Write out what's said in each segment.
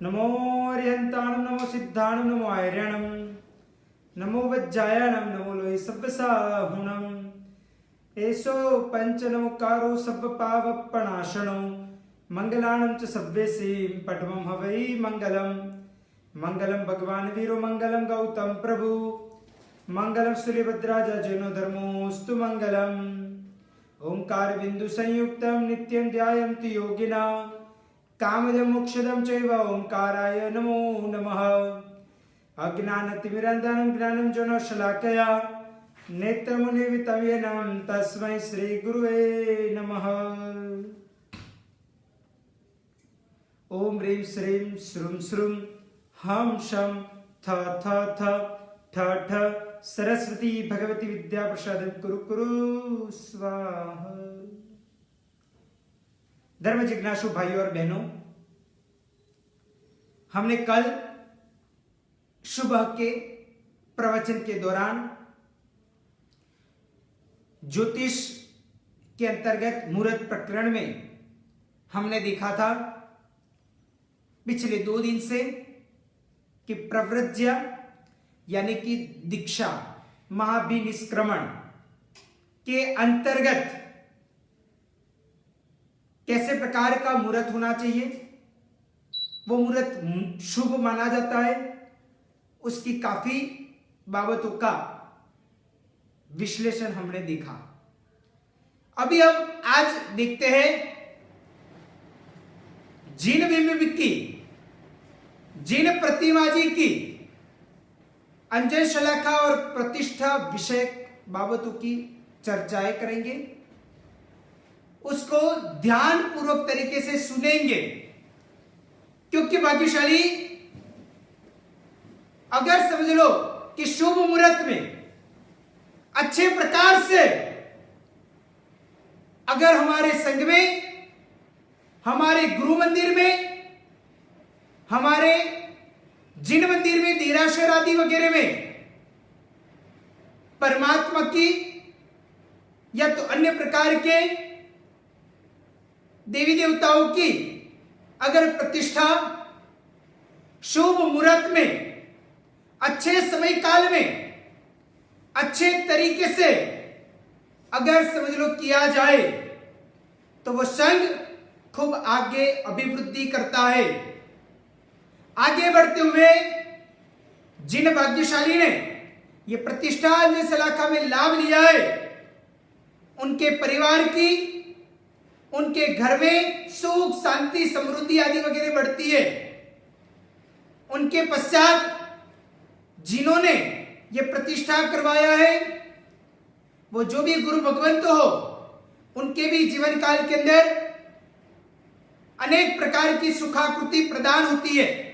नमो अर्यन्ताणं नमो सिद्धाणं नमो आर्यणं नमो वज्जायणं नमो लोहि सब्बसाहुणं एषो पञ्चनमकारो सब्बपावपणाशनो मङ्गलानं च सब्बेसिं पठमं हवै मङ्गलं मङ्गलं भगवान् वीरो मङ्गलं गौतम प्रभु मङ्गलं सूर्यभद्राज जैनो धर्मोऽस्तु मङ्गलम् ओंकार बिंदु संयुक्तं नित्यं ध्यायन्ति योगिना कामदं मोक्षदं चैव ओंकाराय नमो नमः अज्ञानतिमिरन्धनं ज्ञानं जनशलाकया नेत्रमुनिवितं येन तस्मै श्रीगुरुवे नमः। ओम ह्रीं श्रीं श्रूं श्रूं हं शं थ थ थ ठ ठ सरस्वती भगवती विद्या प्रसाद कुरु कुरु स्वाहा। धर्म जिज्ञासु भाइयों और बहनों, हमने कल सुबह के प्रवचन के दौरान ज्योतिष के अंतर्गत मुहूर्त प्रकरण में हमने देखा था पिछले 2 दिन से कि प्रव्रज्य यानी कि दीक्षा महाभिनिष्क्रमण के अंतर्गत कैसे प्रकार का मुहूर्त होना चाहिए, वो मुहूर्त शुभ माना जाता है, उसकी काफी बाबतों का विश्लेषण हमने देखा। अभी हम आज देखते हैं जिन बिंब की जिन प्रतिमा जी की अंजन शलाका और प्रतिष्ठा विषय बाबतों की चर्चाएं करेंगे, उसको ध्यान पूर्वक तरीके से सुनेंगे, क्योंकि भाग्यशाली अगर समझ लो कि शुभ मुहूर्त में अच्छे प्रकार से अगर हमारे संघ में, हमारे गुरु मंदिर में, हमारे जिन मंदिर में, देरासर आदि वगैरह में परमात्मा की या तो अन्य प्रकार के देवी देवताओं की अगर प्रतिष्ठा शुभ मुहूर्त में, अच्छे समय काल में, अच्छे तरीके से अगर समझ लो किया जाए तो वह संघ खूब आगे अभिवृद्धि करता है। आगे बढ़ते हुए जिन भाग्यशाली ने ये प्रतिष्ठा अंजन शलाका में लाभ लिया है, उनके परिवार की, उनके घर में सुख शांति समृद्धि आदि वगैरह बढ़ती है। उनके पश्चात जिन्होंने ये प्रतिष्ठा करवाया है, वो जो भी गुरु भगवंत हो, उनके भी जीवन काल के अंदर अनेक प्रकार की सुखाकृति प्रदान होती है।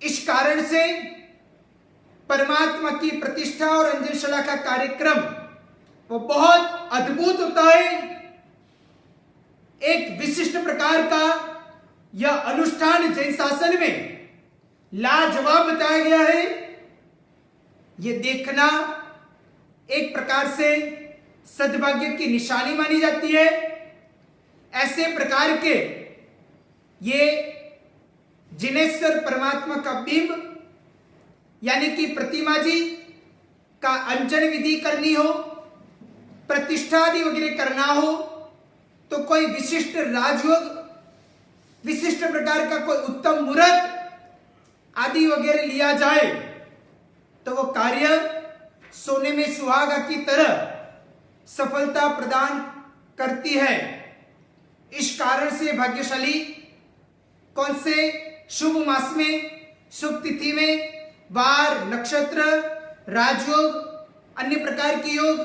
इस कारण से परमात्मा की प्रतिष्ठा और अंजन शलाका का कार्यक्रम वो बहुत अद्भुत होता है। एक विशिष्ट प्रकार का यह अनुष्ठान जैन शासन में लाजवाब बताया गया है। यह देखना एक प्रकार से सद्भाग्य की निशानी मानी जाती है। ऐसे प्रकार के ये जिनेश्वर परमात्मा का बिंब यानी कि प्रतिमा जी का अंजन विधि करनी हो, प्रतिष्ठा आदि वगैरह करना हो, तो कोई विशिष्ट राजयोग, विशिष्ट प्रकार का कोई उत्तम मुहूर्त आदि वगैरह लिया जाए तो वो कार्य सोने में सुहागा की तरह सफलता प्रदान करती है। इस कारण से भाग्यशाली कौन से शुभ मास में, शुभ तिथि में, वार, नक्षत्र, राजयोग, अन्य प्रकार के योग,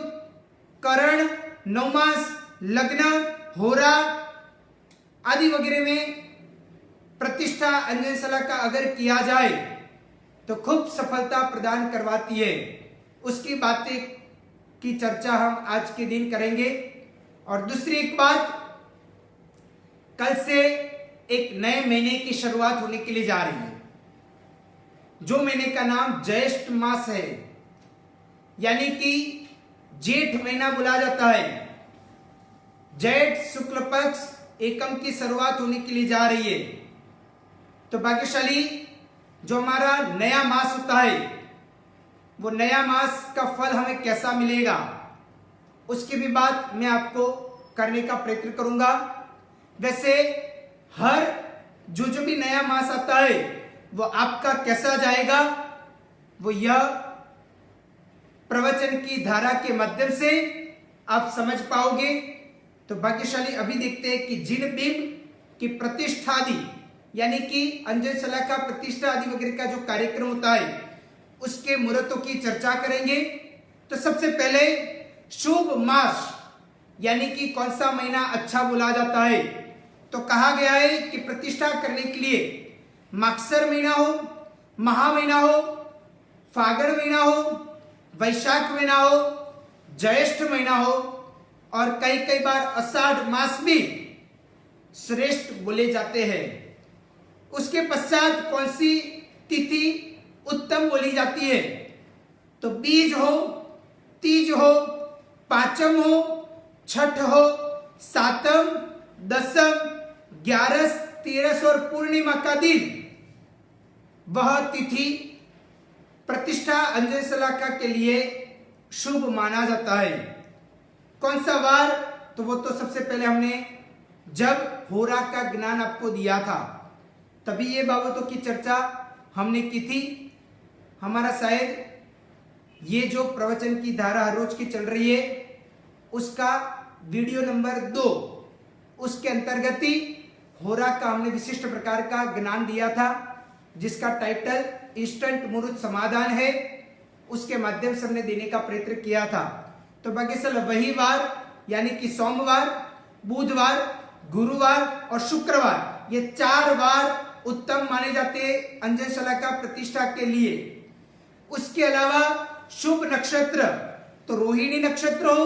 करण, नवमास, लग्न, होरा आदि वगैरह में प्रतिष्ठा अंजन शलाका अगर किया जाए तो खूब सफलता प्रदान करवाती है। उसकी बातें की चर्चा हम आज के दिन करेंगे। और दूसरी एक बात, कल से एक नए महीने की शुरुआत होने के लिए जा रही है, जो महीने का नाम ज्येष्ठ मास है, यानी कि जेठ महीना बोला जाता है। जेठ शुक्ल पक्ष एकम की शुरुआत होने के लिए जा रही है। तो भाग्यशाली जो हमारा नया मास होता है, वो नया मास का फल हमें कैसा मिलेगा उसकी भी बात मैं आपको करने का प्रयत्न करूंगा। वैसे हर जो भी नया मास आता है वो आपका कैसा जाएगा, वो यह प्रवचन की धारा के माध्यम से आप समझ पाओगे। तो भाग्यशाली अभी देखते हैं कि जिन बिंब की प्रतिष्ठा आदि यानी कि अंजन शलाका प्रतिष्ठा आदि वगैरह का जो कार्यक्रम होता है उसके मुहूर्तों की चर्चा करेंगे। तो सबसे पहले शुभ मास यानी कि कौन सा महीना अच्छा बोला जाता है, तो कहा गया है कि प्रतिष्ठा करने के लिए मागसर महीना हो, महा महीना हो, फागण महीना हो, वैशाख महीना हो, ज्येष्ठ महीना हो और कई बार आषाढ़ मास भी श्रेष्ठ बोले जाते हैं। उसके पश्चात कौन सी तिथि उत्तम बोली जाती है, तो बीज हो, तीज हो, पांचम हो, छठ हो, सातम, दसम, ग्यारस, तेरस और पूर्णिमा का दिन वह तिथि प्रतिष्ठा अंजन शलाका के लिए शुभ माना जाता है। कौन सा वार, तो वो तो सबसे पहले हमने जब होरा का ज्ञान आपको दिया था तभी ये बाबतों की चर्चा हमने की थी। हमारा शायद ये जो प्रवचन की धारा हर रोज की चल रही है उसका वीडियो नंबर 2 उसके अंतर्गत ही होरा का हमने विशिष्ट प्रकार का ज्ञान दिया था जिसका टाइटल इंस्टेंट मुहूर्त समाधान है, उसके माध्यम से हमने देने का प्रयत्न किया था। तो भाग्यशाली वही वार यानी कि सोमवार, बुधवार, गुरुवार और शुक्रवार ये 4 वार उत्तम माने जाते हैं अंजन शलाका प्रतिष्ठा के लिए। उसके अलावा शुभ नक्षत्र तो रोहिणी नक्षत्र हो,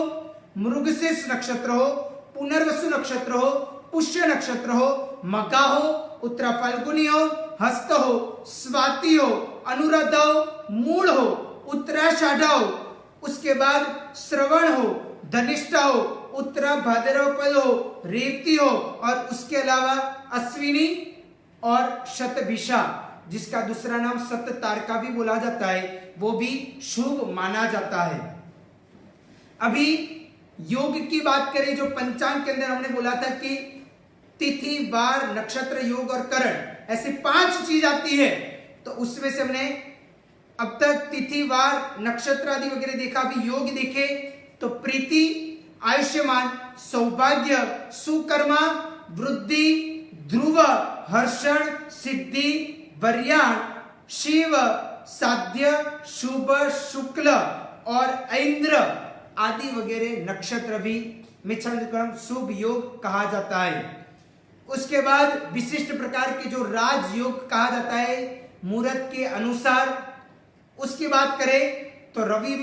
मृगशीर्ष नक्षत्र हो, पुनर्वसु नक्षत्र हो, पुष्य नक्षत्र हो, मघा हो, उत्तरा फाल्गुनी हो, हस्त हो, स्वाति हो, अनुराधा हो, मूल हो, उत्तराषाढ़ हो, उसके बाद श्रवण हो, धनिष्ठा हो, उत्तरा भाद्रपद हो, रेवती हो और उसके अलावा अश्विनी और शतभिषा जिसका दूसरा नाम सप्त तारका भी बोला जाता है वो भी शुभ माना जाता है। अभी योग की बात करें, जो पंचांग के अंदर हमने बोला था कि तिथि, वार, नक्षत्र, योग और करण ऐसे 5 चीज आती है, तो उसमें से हमने अब तक तिथि, वार, नक्षत्र आदि वगैरह देखा। अभी योग देखे तो प्रीति, आयुष्मान, सौभाग्य, सुकर्मा, वृद्धि, ध्रुव, हर्षण, सिद्धि, वर्याण, शिव, साध्य, शुभ, शुक्ल और ऐन्द्र आदि वगैरह नक्षत्र भी मिश्रण शुभ योग कहा जाता है। उसके बाद विशिष्ट प्रकार के जो राजयोग कहा जाता है मुहूर्त के अनुसार। उसकी बात करें तो रवि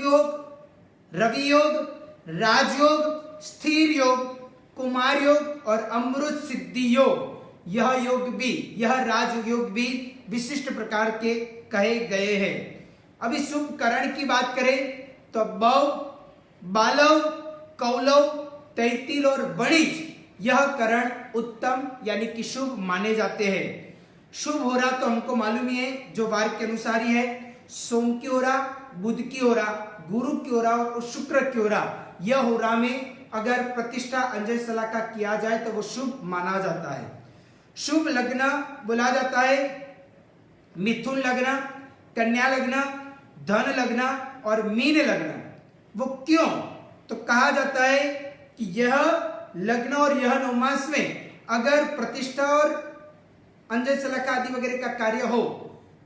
योग, राजयोग, स्थिर योग, कुमार योग और अमृत सिद्धि योग, यह राजयोग भी विशिष्ट प्रकार के कहे गए हैं। अभी शुभ करण की बात करें तो बौ, बालव, कौलव, तैतिल और बणिज यह करण उत्तम यानी कि शुभ माने जाते हैं। शुभ हो रहा तो हमको मालूम ही है जो वार के अनुसार ही है, सोम की हो रहा, बुध की हो रहा, गुरु की हो रहा और शुक्र की हो रहा। यह हो रहा में अगर प्रतिष्ठा अंजन शलाका किया जाए तो वो शुभ माना जाता है। शुभ लग्न बोला जाता है मिथुन लग्न, कन्या लग्न, धन लग्न और मीन लग्न। वो क्यों, तो कहा जाता है कि यह लग्न और यह नवमास में अगर प्रतिष्ठा और अंजन शलाका आदि वगैरह का कार्य हो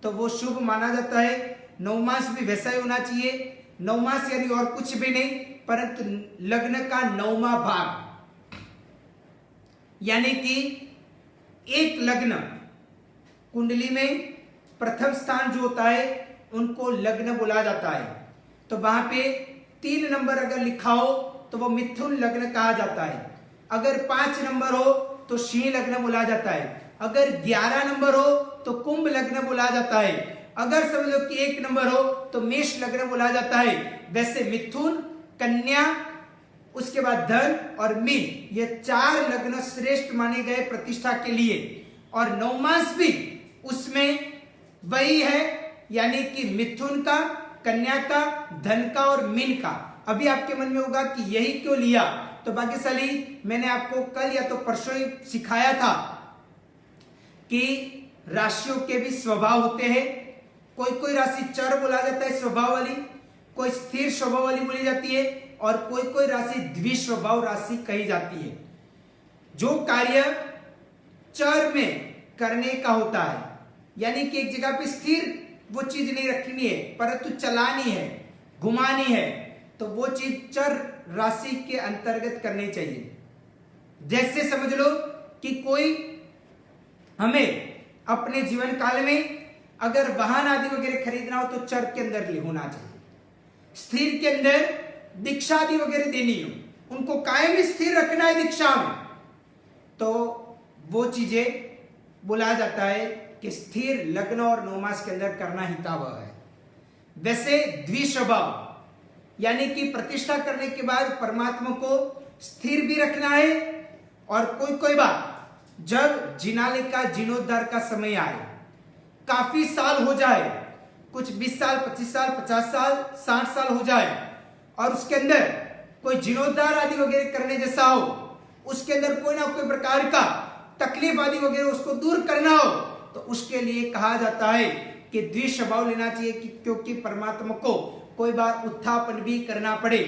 तो वो शुभ माना जाता है। नवमास भी वैसा ही होना चाहिए, नवमास यानी और कुछ भी नहीं परंतु लग्न का 9वां भाग, यानी कि एक लग्न कुंडली में प्रथम स्थान जो होता है उनको लग्न बोला जाता है। तो वहां पे 3 नंबर अगर लिखा हो तो वो मिथुन लग्न कहा जाता है। अगर 5 नंबर हो तो सिंह लग्न बोला जाता है। अगर 11 नंबर हो तो कुंभ लग्न बोला जाता है। अगर समझ लो कि 1 नंबर हो तो मेष लग्न बोला जाता है। वैसे मिथुन, कन्या, उसके बाद धन और मीन ये 4 लग्न श्रेष्ठ माने गए प्रतिष्ठा के लिए। और नवमास भी उसमें वही है, यानी कि मिथुन का, कन्या का, धन का और मीन का। अभी आपके मन में होगा कि यही क्यों लिया, तो भाग्यशाली मैंने आपको कल या तो परसों ही सिखाया था कि राशियों के भी स्वभाव होते हैं। कोई कोई राशि चर बोला जाता है स्वभाव वाली, कोई स्थिर स्वभाव वाली बोली जाती है, और कोई कोई राशि द्विस्वभाव राशि कही जाती है। जो कार्य चर में करने का होता है, यानी कि एक जगह पे स्थिर वो चीज नहीं रखनी है, परंतु चलानी है, घुमानी है, तो वो चीज चर राशि के अंतर्गत करनी चाहिए। जैसे समझ लो कि कोई हमें अपने जीवन काल में अगर वाहन आदि वगैरह खरीदना हो तो चर के अंदर होना चाहिए। स्थिर के अंदर दीक्षा आदि वगैरह देनी हो, उनको कायम स्थिर रखना है दीक्षा में, तो वो चीजें बोला जाता है कि स्थिर लग्न और 9 मास के अंदर करना हितावह है। वैसे द्विस्वभाव यानी कि प्रतिष्ठा करने के बाद परमात्मा को स्थिर भी रखना है, और कोई कोई बात जब जिनाले का जीर्णोद्धार का समय आए, काफी साल हो जाए, कुछ 20 साल, 25 साल, 50 साल, 60 साल हो जाए, और उसके अंदर कोई जीर्णोद्धार आदि वगैरह करने जैसा हो, उसके अंदर कोई ना कोई प्रकार का तकलीफ आदि वगैरह उसको दूर करना हो, तो उसके लिए कहा जाता है कि द्विस्वभाव लेना चाहिए, क्योंकि परमात्मा को कोई बार उत्थापन भी करना पड़े।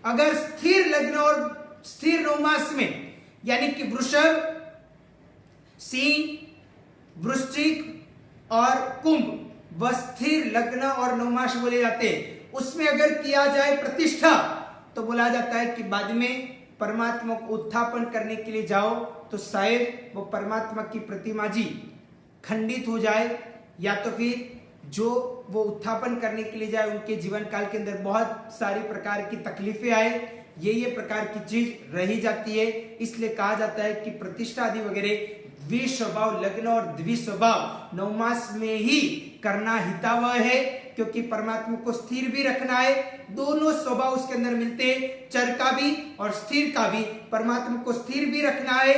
अगर स्थिर लग्न और स्थिर 9 मास में, यानी कि वृषभ, सिंह, वृश्चिक और कुंभ व स्थिर लग्न और 9 मास बोले जाते हैं, उसमें अगर किया जाए प्रतिष्ठा, तो बोला जाता है कि बाद में परमात्मा को उत्थापन करने के लिए जाओ तो शायद वो परमात्मा की प्रतिमा जी खंडित हो जाए, या तो फिर जो वो उत्थापन करने के लिए जाए उनके जीवन काल के अंदर बहुत सारी प्रकार की तकलीफें आए, ये प्रकार की चीज रही जाती है। इसलिए कहा जाता है कि प्रतिष्ठा आदि वगैरह द्विस्वभाव लग्न और द्विस्वभाव 9 मास में ही करना हितावह है, क्योंकि परमात्मा को स्थिर भी रखना है। दोनों स्वभाव उसके अंदर मिलते हैं, चर का भी और स्थिर का भी। परमात्मा को स्थिर भी रखना है,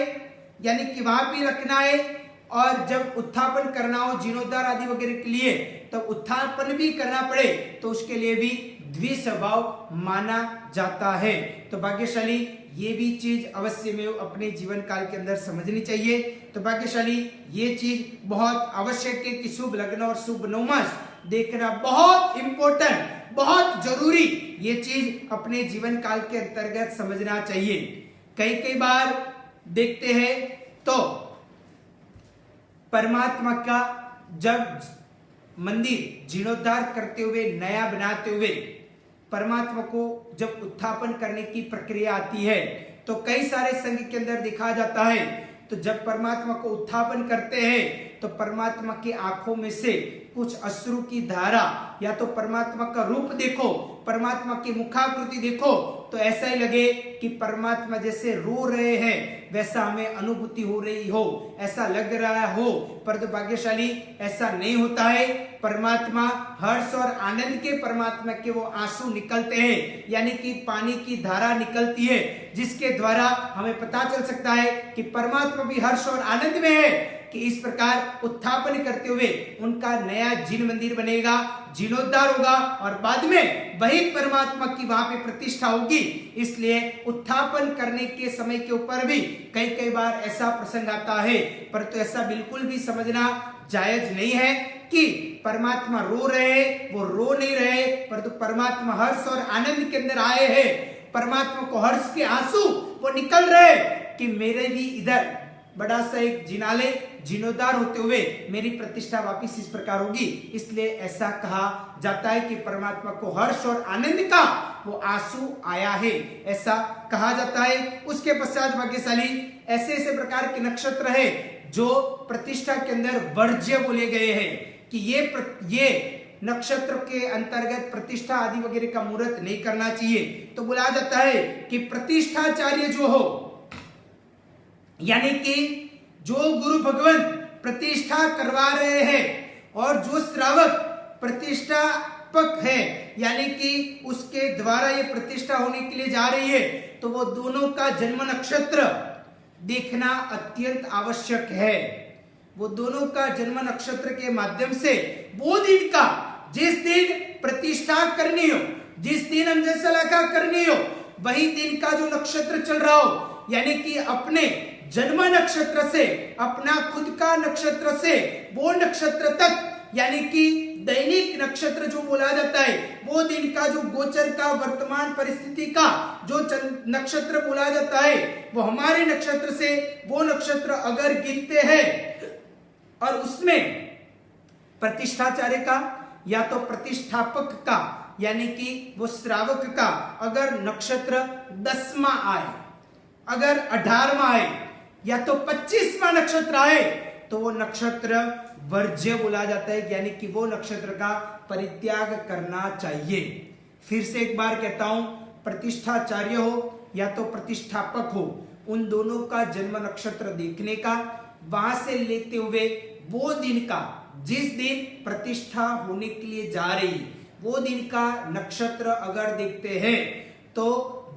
यानी कि वहां भी रखना है, और जब उत्थापन करना हो जीर्णोद्धार आदि वगैरह के लिए, तब उत्थापन भी करना पड़े, तो उसके लिए भी द्विस्वभाव माना जाता है। तो भाग्यशाली ये भी चीज अवश्य में अपने जीवन काल के अंदर समझनी चाहिए। तो भाग्यशाली ये चीज बहुत आवश्यक है कि शुभ लग्न और शुभ 9 मास देखना बहुत इंपॉर्टेंट, बहुत जरूरी, ये चीज अपने जीवन काल के अंतर्गत समझना चाहिए। कई बार देखते हैं तो परमात्मा का जब मंदिर जीर्णोद्धार करते हुए, नया बनाते हुए, परमात्मा को जब उत्थापन करने की प्रक्रिया आती है, तो कई सारे संघ के अंदर देखा जाता है, तो जब परमात्मा को उत्थापन करते हैं तो परमात्मा की आंखों में से कुछ अश्रु की धारा, या तो परमात्मा का रूप देखो, परमात्मा की मुखाकृति देखो, तो ऐसा ही लगे कि परमात्मा जैसे रो रहे हैं, वैसा हमें अनुभूति हो रही हो, ऐसा लग रहा हो। पर भाग्यशाली ऐसा नहीं होता है। परमात्मा हर्ष और आनंद के परमात्मा के वो आंसू निकलते हैं, यानी कि पानी की धारा निकलती है, जिसके द्वारा हमें पता चल सकता है कि परमात्मा भी हर्ष और आनंद में है कि इस प्रकार उत्थापन करते हुए उनका नया जिन मंदिर बनेगा, जीर्णोद्धार होगा, और बाद में वही परमात्मा की वहां पे प्रतिष्ठा होगी। इसलिए उत्थापन करने के समय के ऊपर भी कई बार ऐसा प्रसंग आता है, परंतु ऐसा बिल्कुल भी समझना जायज नहीं है कि परमात्मा रो रहे हैं, वो रो नहीं रहे, परंतु परमात्मा हर्ष और आनंद के अंदर आए हैं। परमात्मा को हर्ष के आंसू वो निकल रहे कि मेरे भी इधर बड़ा सा एक जिनाले जीर्णोद्धार होते हुए मेरी प्रतिष्ठा वापिस इस प्रकार होगी। इसलिए ऐसा कहा जाता है कि परमात्मा को हर्ष और आनंद का वो आंसू आया है, ऐसा कहा जाता है। उसके पश्चात भाग्यशाली ऐसे ऐसे प्रकार के नक्षत्र है जो प्रतिष्ठा के अंदर वर्ज्य बोले गए हैं कि ये नक्षत्र के अंतर्गत प्रतिष्ठा आदि वगैरह का मुहूर्त नहीं करना चाहिए। तो बोला जाता है कि प्रतिष्ठाचार्य जो हो, यानी कि जो गुरु भगवान प्रतिष्ठा करवा रहे हैं और जो श्रावक प्रतिष्ठापक है, यानी कि उसके द्वारा ये प्रतिष्ठा होने के लिए जा रही है, तो वो दोनों का जन्म नक्षत्र देखना अत्यंत आवश्यक है। वो दोनों का जन्म नक्षत्र के माध्यम से वो दिन का, जिस दिन प्रतिष्ठा करनी हो, जिस दिन अंजन सलाखा करनी हो, वही दिन का जो नक्षत्र चल रहा हो, यानी कि अपने जन्म नक्षत्र से, अपना खुद का नक्षत्र से वो नक्षत्र तक, यानी कि दैनिक नक्षत्र जो बोला जाता है, वो दिन का जो गोचर का वर्तमान परिस्थिति का जो नक्षत्र बोला जाता है, वो हमारे नक्षत्र से वो नक्षत्र अगर गिनते हैं और उसमें प्रतिष्ठाचार्य का या तो प्रतिष्ठापक का, यानी कि वो श्रावक का अगर नक्षत्र 10वां आए, अगर 18वां आए या तो 25वां नक्षत्र आए, तो वो नक्षत्र वर्ज्य बोला जाता है, यानी कि वो नक्षत्र का परित्याग करना चाहिए। फिर से एक बार कहता हूं, प्रतिष्ठाचार्य हो या तो प्रतिष्ठापक हो, उन दोनों का जन्म नक्षत्र देखने का, वहां से लेते हुए वो दिन का, जिस दिन प्रतिष्ठा होने के लिए जा रही, वो दिन का नक्षत्र अगर देखते हैं तो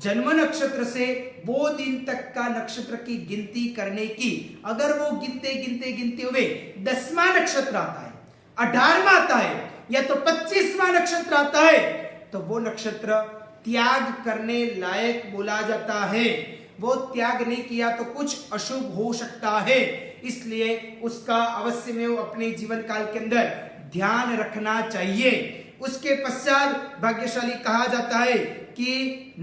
जन्म नक्षत्र से वो दिन तक का नक्षत्र की गिनती करने की, अगर वो गिनते हुए 10वां नक्षत्र आता है, 18वां आता है या तो 25वां नक्षत्र आता है, तो वो नक्षत्र त्याग करने लायक बोला जाता है। वो त्याग नहीं किया तो कुछ अशुभ हो सकता है, इसलिए उसका अवश्य में अपने जीवन काल के अंदर ध्यान रखना चाहिए। उसके पश्चात भाग्यशाली कहा जाता है कि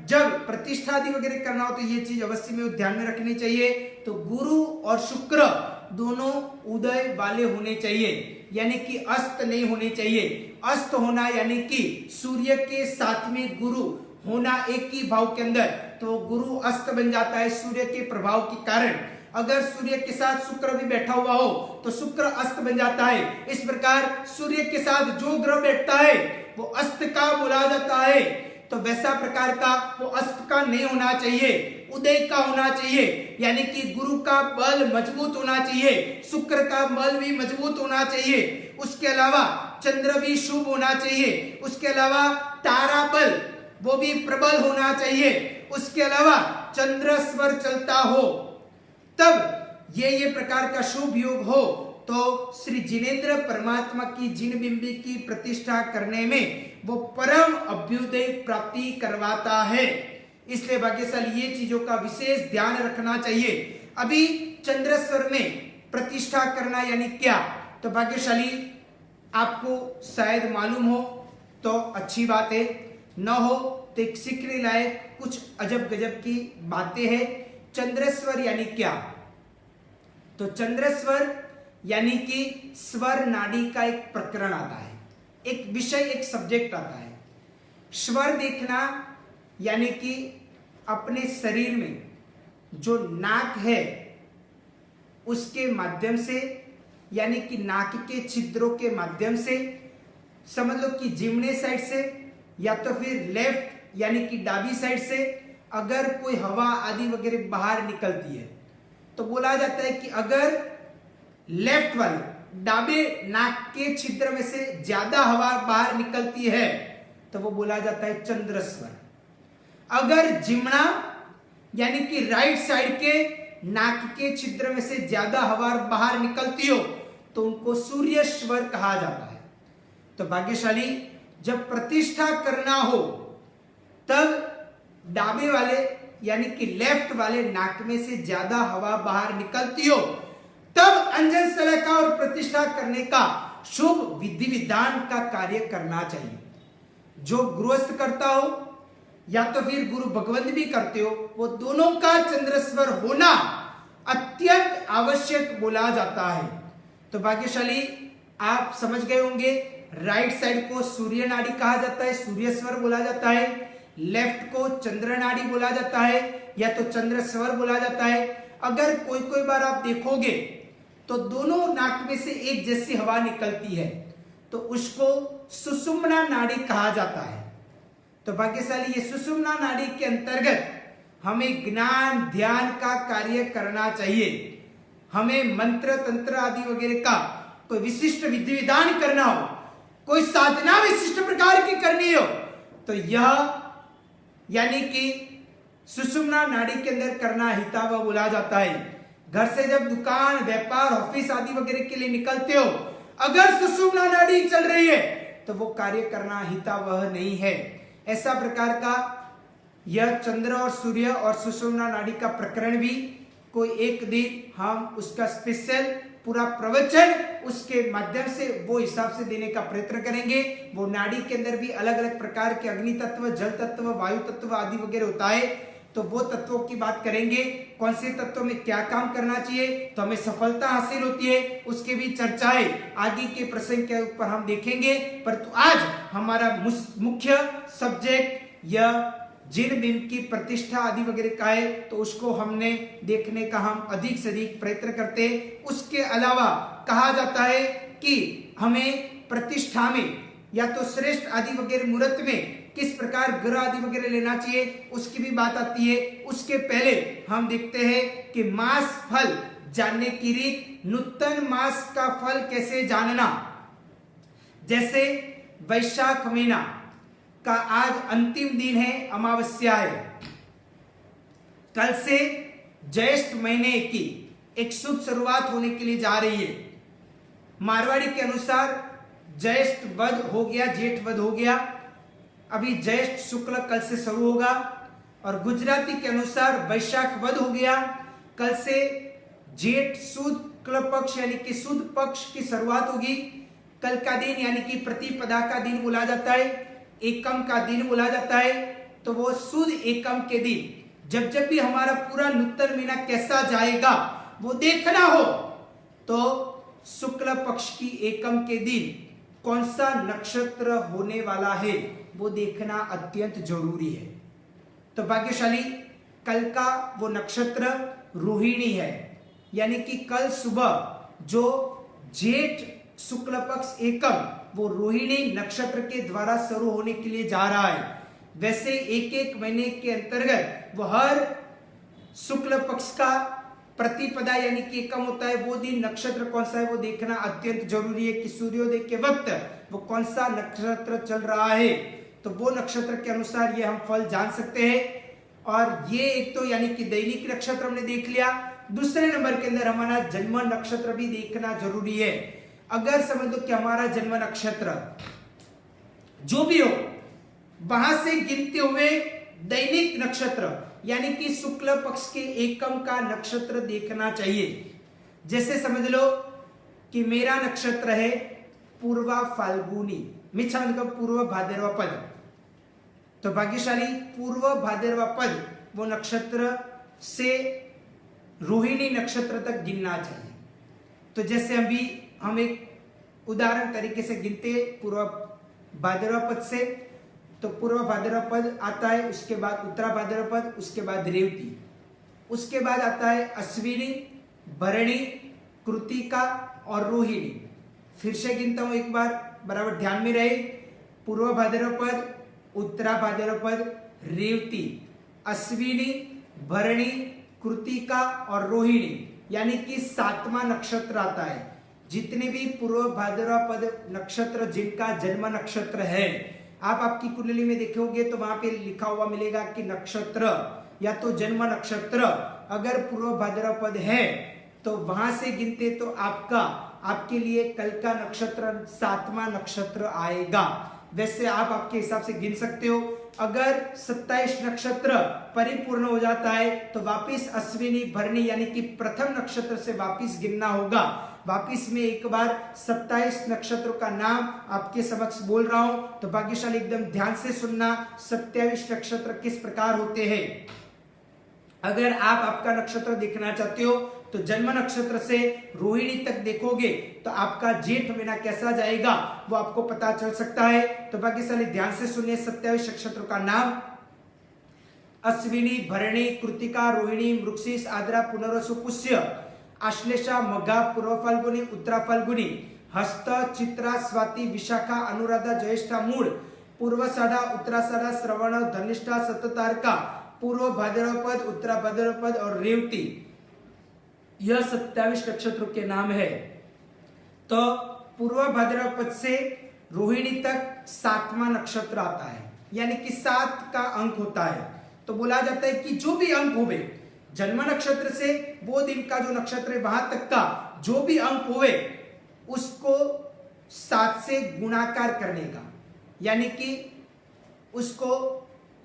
जब प्रतिष्ठा आदि वगैरह करना हो तो ये चीज अवश्य में ध्यान में रखनी चाहिए। तो गुरु और शुक्र दोनों उदय वाले होने चाहिए, यानी कि अस्त नहीं होने चाहिए। अस्त होना यानी कि सूर्य के साथ में गुरु होना एक ही भाव के अंदर, तो गुरु अस्त बन जाता है सूर्य के प्रभाव के कारण। अगर सूर्य के साथ शुक्र भी बैठा हुआ हो तो शुक्र अस्त बन जाता है। इस प्रकार सूर्य के साथ जो ग्रह बैठता है वो अस्त का बोला जाता है। तो वैसा प्रकार का वो अस्त का नहीं होना चाहिए, उदय का होना चाहिए, यानी कि गुरु का बल मजबूत होना चाहिए, शुक्र का बल भी मजबूत होना चाहिए, उसके अलावा चंद्र भी शुभ होना चाहिए, उसके अलावा तारा बल वो भी प्रबल होना चाहिए, उसके अलावा चंद्र स्वर चलता हो, तब ये प्रकार का शुभ योग हो तो श्री जिनेंद्र परमात्मा की जिन बिंबी की प्रतिष्ठा करने में वो परम अभ्युदय प्राप्ति करवाता है। इसलिए भाग्यशाली ये चीजों का विशेष ध्यान रखना चाहिए। अभी चंद्रेश्वर में प्रतिष्ठा करना यानी क्या, तो भाग्यशाली आपको शायद मालूम हो तो अच्छी बात है, न हो तो एक सीखने लायक कुछ अजब गजब की बातें हैं। चंद्रेश्वर यानी क्या, तो चंद्रेश्वर यानी कि स्वर नाड़ी का एक प्रकरण आता है, एक विषय, एक सब्जेक्ट आता है। स्वर देखना यानी कि अपने शरीर में जो नाक है उसके माध्यम से, यानी कि नाक के छिद्रों के माध्यम से, समझ लो कि जिमने साइड से या तो फिर लेफ्ट यानी कि डाबी साइड से अगर कोई हवा आदि वगैरह बाहर निकलती है तो बोला जाता है कि अगर लेफ्ट वाले डाबे नाक के छिद्र में से ज्यादा हवा बाहर निकलती है तो वो बोला जाता है चंद्रस्वर। अगर जिमना यानी कि राइट साइड के नाक के छिद्र में से ज्यादा हवा बाहर निकलती हो तो उनको सूर्य स्वर कहा जाता है। तो भाग्यशाली जब प्रतिष्ठा करना हो तब डाबे वाले यानी कि लेफ्ट वाले नाक में से ज्यादा हवा बाहर निकलती हो तब अंजन सलाखा और प्रतिष्ठा करने का शुभ विधि विधान का कार्य करना चाहिए। जो गृहस्थ करता हो या तो फिर गुरु भगवंत भी करते हो, वो दोनों का चंद्रस्वर होना अत्यंत आवश्यक बोला जाता है। तो भाग्यशाली आप समझ गए होंगे, राइट साइड को सूर्य नाड़ी कहा जाता है, सूर्य स्वर बोला जाता है, लेफ्ट को चंद्र नाड़ी बोला जाता है या तो चंद्र स्वर बोला जाता है। अगर कोई बार आप देखोगे तो दोनों नाक में से एक जैसी हवा निकलती है तो उसको सुषुम्ना नाड़ी कहा जाता है। तो भाग्यशाली ये सुषुम्ना नाड़ी के अंतर्गत हमें ज्ञान ध्यान का कार्य करना चाहिए। हमें मंत्र तंत्र आदि वगैरह का कोई विशिष्ट विधि विधान करना हो, कोई साधना विशिष्ट प्रकार की करनी हो तो यह यानी कि सुषुम्ना नाड़ी के अंदर करना हितावह बोला जाता है। घर से जब दुकान, व्यापार, ऑफिस आदि वगैरह के लिए निकलते हो, अगर सुषुम्ना नाड़ी चल रही है तो वो कार्य करना हितावह नहीं है। ऐसा प्रकार का यह चंद्र और सूर्य और सुषुम्ना नाड़ी का प्रकरण भी कोई एक दिन हम उसका स्पेशल पूरा प्रवचन उसके माध्यम से वो हिसाब से देने का प्रयत्न करेंगे। वो नाड़ी के अंदर भी अलग अलग प्रकार के अग्नि तत्व, जल तत्व, वायु तत्व आदि वगैरह होता है, तो वो तत्वों की बात करेंगे। कौन से तत्वों में क्या काम करना चाहिए तो हमें सफलता हासिल होती है, उसके भी चर्चाएं आगे के प्रसंग के ऊपर हम देखेंगे। परंतु आज हमारा मुख्य सब्जेक्ट यह जिन दिन की प्रतिष्ठा आदि वगैरह का है, तो उसको हमने देखने का हम अधिक से अधिक प्रयत्न करते हैं। उसके अलावा कहा जाता है कि हमें प्रतिष्ठा में या तो श्रेष्ठ आदि वगैरह मुहूर्त में किस प्रकार ग्रह आदि वगैरह लेना चाहिए, उसकी भी बात आती है। उसके पहले हम देखते हैं कि मास फल जानने की रीत, नूतन मास का फल कैसे जानना। जैसे वैशाख महीना का आज अंतिम दिन है, अमावस्या है। कल से ज्येष्ठ महीने की एक शुभ शुरुआत होने के लिए जा रही है। मारवाड़ी के अनुसार ज्येष्ठ वध हो गया, जेठ वध हो गया, अभी ज्येष्ठ शुक्ल कल से शुरू होगा। और गुजराती के अनुसार वैशाख वध हो गया, कल से जेठ शुक्ल पक्ष यानी कि शुद्ध पक्ष की शुरुआत होगी। कल का दिन यानी कि प्रतिपदा का दिन बोला जाता है, एकम का दिन बोला जाता है। तो वो शुद्ध एकम के दिन जब जब भी हमारा पूरा नूतन महीना कैसा जाएगा वो देखना हो, तो शुक्ल पक्ष की एकम के दिन कौन सा नक्षत्र होने वाला है वो देखना अत्यंत जरूरी है। तो भाग्यशाली कल का वो नक्षत्र रोहिणी है, यानी कि कल सुबह जो जेठ शुक्ल पक्ष एकम वो रोहिणी नक्षत्र के द्वारा शुरू होने के लिए जा रहा है। वैसे एक एक महीने के अंतर्गत वो हर शुक्ल पक्ष का प्रतिपदा यानी कि एकम होता है, वो दिन नक्षत्र कौन सा है वो देखना अत्यंत जरूरी है कि सूर्योदय के वक्त वो कौन सा नक्षत्र चल रहा है। तो वो नक्षत्र के अनुसार ये हम फल जान सकते हैं। और ये एक तो यानी कि दैनिक नक्षत्र हमने देख लिया। दूसरे नंबर के अंदर हमारा जन्म नक्षत्र भी देखना जरूरी है। अगर समझ लो कि हमारा जन्म नक्षत्र जो भी हो, वहां से गिनते हुए दैनिक नक्षत्र यानी कि शुक्ल पक्ष के एकम का नक्षत्र देखना चाहिए। जैसे समझ लो कि मेरा नक्षत्र है पूर्वा फाल्गुनी, मिच्छा मतलब पूर्व भाद्रवा पद। तो भाग्यशाली पूर्व भाद्रवा पद वो नक्षत्र से रोहिणी नक्षत्र तक गिनना चाहिए। तो जैसे अभी हम एक उदाहरण तरीके से गिनते पूर्व भाद्रवा पद से, तो पूर्व भाद्रवा पद आता है, उसके बाद उत्तरा भाद्रवा पद, उसके बाद रेवती, उसके बाद आता है अश्विनी, भरणी, कृतिका और रोहिणी। फिर से गिनता हूं एक बार, बराबर ध्यान में रहे। पूर्व भाद्रवा पद, उत्तरा भाद्रवा पद, रेवती, अश्विनी, भरणी, कृतिका और रोहिणी, यानी कि 7वां नक्षत्र आता है। जितने भी पूर्व भाद्रवा पद नक्षत्र जिनका जन्म नक्षत्र है, आप आपकी कुंडली में देखोगे तो वहां पे लिखा हुआ मिलेगा कि नक्षत्र या तो जन्म नक्षत्र अगर पूर्व भाद्रवा पद है तो वहां से गिनते तो आपके लिए कल का नक्षत्र 7वां नक्षत्र आएगा। वैसे आप आपके हिसाब से गिन सकते हो। अगर 27 नक्षत्र परिपूर्ण हो जाता है तो वापिस अश्विनी, भरणी यानी कि प्रथम नक्षत्र से वापिस गिनना होगा। वापिस में एक बार 27 नक्षत्रों का नाम आपके समक्ष बोल रहा हूं, तो भाग्यशाली एकदम ध्यान से सुनना। 27 नक्षत्र किस प्रकार होते हैं। अगर आप आपका नक्षत्र देखना चाहते हो तो जन्म नक्षत्र से रोहिणी तक देखोगे तो आपका जेठ महीना कैसा जाएगा वो आपको पता चल सकता है। तो भाग्यशाली ध्यान से सुनिए 27 नक्षत्रों का नाम: अश्विनी, भरणी, कृतिका, रोहिणी, मृगशीर्ष, आद्रा, पुनर्वसु, पुष्य, आश्लेषा, मघा, पूर्व फाल्गुनी, उत्तरा फाल्गुनी, हस्त, चित्रा, स्वाति, विशाखा, अनुराधा, ज्येष्ठा, मूळ, पूर्वाषाढ़ा, उत्तराषाढ़ा, श्रवण, धनिष्ठा, सततारका, पूर्व भाद्रवा पद, उत्तरा भाद्रवा पद और रेवती। यह 27 नक्षत्रों के नाम है। तो पूर्व भाद्रवा पद से रोहिणी तक 7वां नक्षत्र आता है, यानी कि 7 का अंक होता है। तो बोला जाता है कि जो भी अंक होवे जन्म नक्षत्र से वो दिन का जो नक्षत्र है वहां तक का जो भी अंक हुए उसको 7 से गुणाकार करने का, यानी कि उसको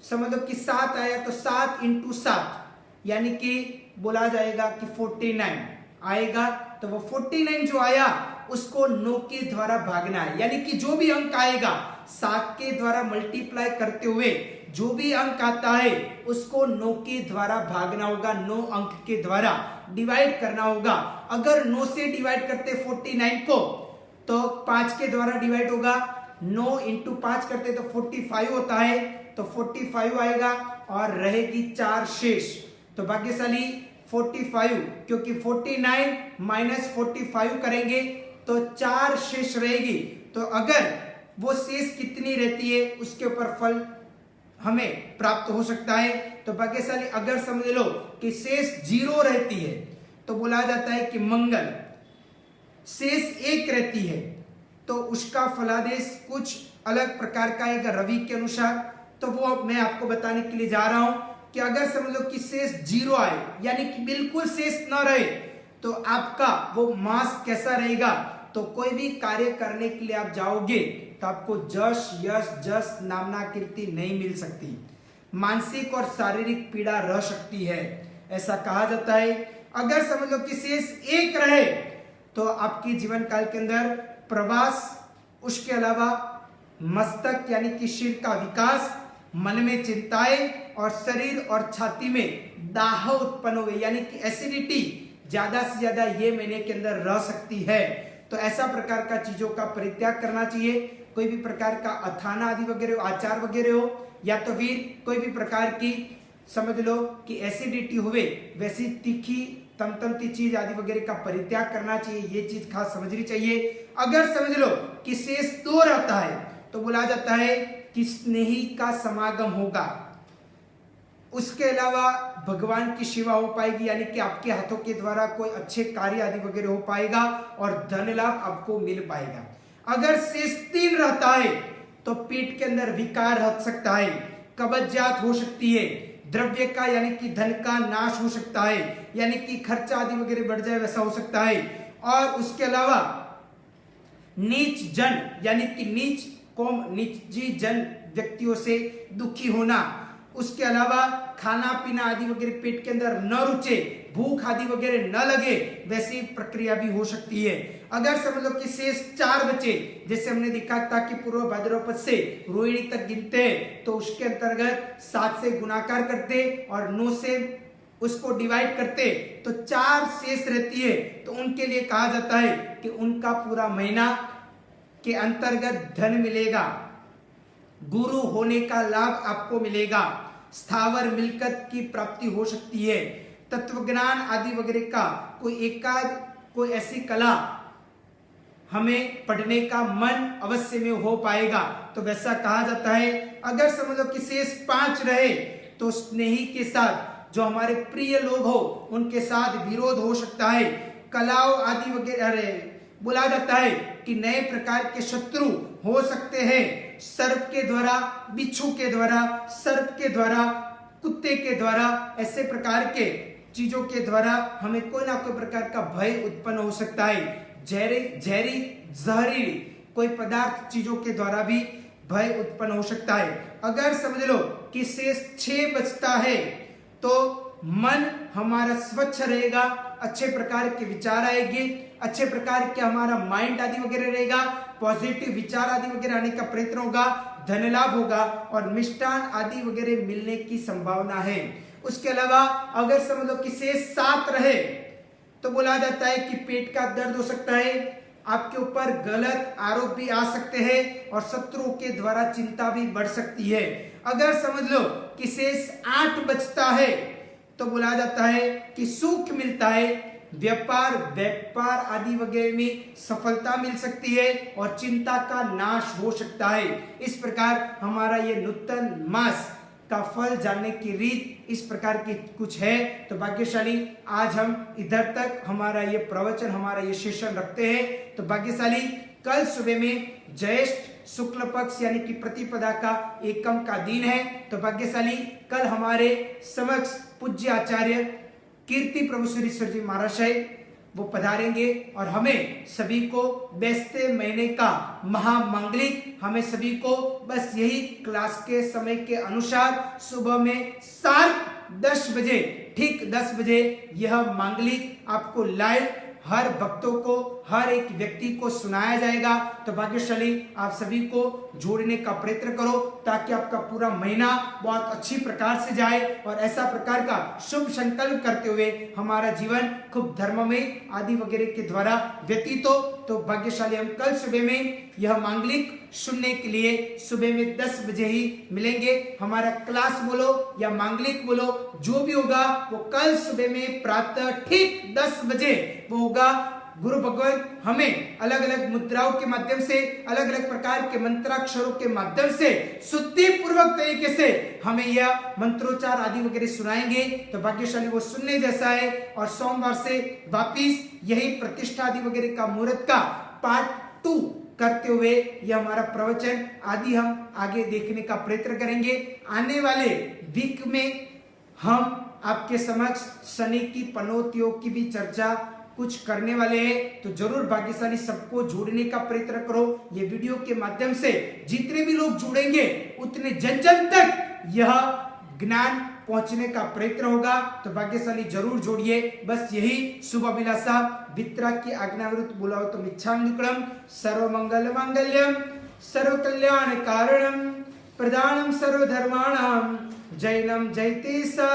समझ लो कि 7 आया तो 7 इंटू 7 यानी कि बोला जाएगा कि 49 आएगा। तो वो 49 जो आया उसको 9 के द्वारा भागना है, यानी कि जो भी अंक आएगा 7 के द्वारा मल्टीप्लाई करते हुए जो भी अंक आता है उसको 9 के द्वारा भागना होगा, 9 अंक के द्वारा डिवाइड करना होगा। अगर 9 से डिवाइड करते 49 को तो 5 के द्वारा डिवाइड होगा, 9 इंटू 5 करते तो 45 होता है, तो 45 आएगा और रहेगी 4 शेष। तो भाग्यशाली 45, क्योंकि 49 माइनस 45 करेंगे तो 4 शेष रहेगी। तो अगर वो शेष कितनी रहती है उसके ऊपर फल हमें प्राप्त हो सकता है। तो भाग्यशाली अगर समझ लो कि शेष 0 रहती है तो बोला जाता है कि मंगल, शेष 1 रहती है तो उसका फलादेश कुछ अलग प्रकार का है रवि के अनुसार। तो वो अब मैं आपको बताने के लिए जा रहा हूं कि अगर समझ लो कि शेष 0 आए यानी कि बिल्कुल शेष न रहे तो आपका वो मास कैसा रहेगा। तो कोई भी कार्य करने के लिए आप जाओगे तो आपको यश यश जस नामना कीर्ति नहीं मिल सकती, मानसिक और शारीरिक पीड़ा रह सकती है, ऐसा कहा जाता है। अगर समझ लो कि शेष 1 रहे तो आपके जीवन काल के अंदर प्रवास, उसके अलावा मस्तक यानी कि सिर का विकास, मन में चिंताएं और शरीर और छाती में दाह उत्पन्न हुए यानी कि एसिडिटी ज्यादा से ज्यादा ये महीने के अंदर रह सकती है। तो ऐसा प्रकार का चीजों का परित्याग करना चाहिए। कोई भी प्रकार का अथाना आदि वगैरह आचार वगैरह हो या तो फिर कोई भी प्रकार की समझ लो कि एसिडिटी हुए वैसी तीखी तमतमती चीज आदि वगैरह का परित्याग करना चाहिए, ये चीज खास समझनी चाहिए। अगर समझ लो कि शेष 2 रहता है तो बोला जाता है कि स्नेही का समागम होगा, उसके अलावा भगवान की सेवा हो पाएगी यानी कि आपके हाथों के द्वारा कोई अच्छे कार्य आदि वगैरह हो पाएगा और धन लाभ आपको मिल पाएगा। अगर शेष 3 रहता है तो पेट के अंदर विकार रह सकता है, कब्जियत हो सकती है, द्रव्य का यानी कि धन का नाश हो सकता है, यानी कि खर्चा आदि वगैरह बढ़ जाए वैसा हो सकता है। और उसके अलावा नीच जन यानी कि नीच कौम निजी जन व्यक्तियों से दुखी होना, उसके अलावा खाना पीना आदि वगैरह पेट के अंदर न रुचे, भूख आदि वगैरह न लगे वैसी प्रक्रिया भी हो सकती है। अगर समझ लो कि शेष 4 बचे, जैसे हमने देखा था कि पूर्व भाद्रपद से रोहिणी तक गिनते हैं तो उसके अंतर्गत 7 से गुणाकार करते और 9 से उसको डिवाइड करते तो 4 शेष रहती है। तो उनके लिए कहा जाता है कि उनका पूरा महीना के अंतर्गत धन मिलेगा, गुरु होने का लाभ आपको मिलेगा, स्थावर मिलकत की प्राप्ति हो सकती है, तत्वज्ञान आदि वगैरह का कोई ऐसी कला हमें पढ़ने का मन अवश्य में हो पाएगा। तो वैसा कहा जाता है। अगर समझ लो कि शेष 5 रहे तो स्नेही के साथ जो हमारे प्रिय लोग हो उनके साथ विरोध हो सकता है, कलाओं आदि वगैरह बोला जाता है कि नए प्रकार के शत्रु हो सकते हैं, सर्प के द्वारा, बिच्छू के द्वारा, सर्प के द्वारा, कुत्ते के द्वारा, ऐसे प्रकार के चीजों के द्वारा हमें कोई ना कोई प्रकार का भय उत्पन्न हो सकता है। जहरीली कोई पदार्थ चीजों के द्वारा भी भय उत्पन्न हो सकता है। अगर समझ लो कि शेष 6 बचता है तो मन हमारा स्वच्छ रहेगा, अच्छे प्रकार के विचार आएंगे, अच्छे प्रकार के हमारा माइंड आदि वगैरह रहेगा, पॉजिटिव विचार आदि वगैरह आने का प्रयत्न होगा, धन लाभ होगा और मिष्टान आदि वगैरह मिलने की संभावना है। उसके अलावा अगर समझ लो कि शेष 7 रहे तो बोला जाता है कि पेट का दर्द हो सकता है, आपके ऊपर गलत आरोप भी आ सकते हैं और शत्रुओं के द्वारा चिंता भी बढ़ सकती है। अगर समझ लो कि शेष 8 बचता है तो बोला जाता है कि सुख मिलता है, व्यापार आदि वगैरह में सफलता मिल सकती है और चिंता का नाश हो सकता है। इस प्रकार हमारा ये नूतन मास का फल जानने की रीत इस प्रकार की कुछ है। तो भाग्यशाली आज हम इधर तक हमारा ये प्रवचन, हमारा ये सेशन रखते हैं। तो भाग्यशाली कल सुबह में ज्येष्ठ शुक्ल पक्ष यानी कि प्रतिपदा का एकम का दिन है। तो भाग्यशाली कल हमारे समक्ष पूज्य आचार्य कीर्ति प्रभु सुरेश्वर जी महाशय वो पधारेंगे और हमें सभी को बेस्ते महीने का महामांगलिक हमें सभी को बस यही क्लास के समय के अनुसार सुबह में 10 बजे ठीक 10 बजे यह मांगलिक आपको लाइव हर भक्तों को हर एक व्यक्ति को सुनाया जाएगा। तो भाग्यशाली आप सभी को जोड़ने का प्रयत्न करो ताकि आपका पूरा महीना बहुत अच्छी प्रकार से जाए और ऐसा प्रकार का शुभ संकल्प करते हुए हमारा जीवन खूब धर्ममय आदि वगैरह के द्वारा व्यतीत हो। तो भाग्यशाली हम कल सुबह में यह मांगलिक सुनने के लिए सुबह में 10 बजे ही मिलेंगे। हमारा क्लास बोलो या मांगलिक बोलो जो भी होगा वो कल सुबह में प्रातः ठीक 10 बजे वो होगा। गुरु भगवान हमें अलग अलग मुद्राओं के माध्यम से अलग अलग प्रकार के मंत्राक्षरों के माध्यम से शुद्धि पूर्वक तरीके से हमें यह मंत्रोच्चार आदि वगैरह सुनाएंगे। तो भाग्यशाली वो सुनने जैसा है। और सोमवार से वापिस यही प्रतिष्ठा आदि वगैरह का मुहूर्त का पार्ट 2 करते हुए यह हमारा प्रवचन आदि हम आगे देखने का प्रयत्न करेंगे। आने वाले वीक में हम आपके समक्ष शनि की पनौतियों की भी चर्चा कुछ करने वाले हैं। तो जरूर भाग्यशाली सबको जोड़ने का प्रयत्न करो। ये वीडियो के माध्यम से जितने भी लोग जुड़ेंगे उतने जन जन तक यह ज्ञान पहुंचने का प्रयत्न होगा। तो भाग्यशाली जरूर जोड़िए। बस यही शुभ अभिलाषा वित्रा की आज्ञा विरुद्ध बुलाओ तो मिच्छामि सर्व मंगल मांगल्यम सर्व कल्याण कारणम प्रदानम सर्व धर्माणाम जैनम जयते सा।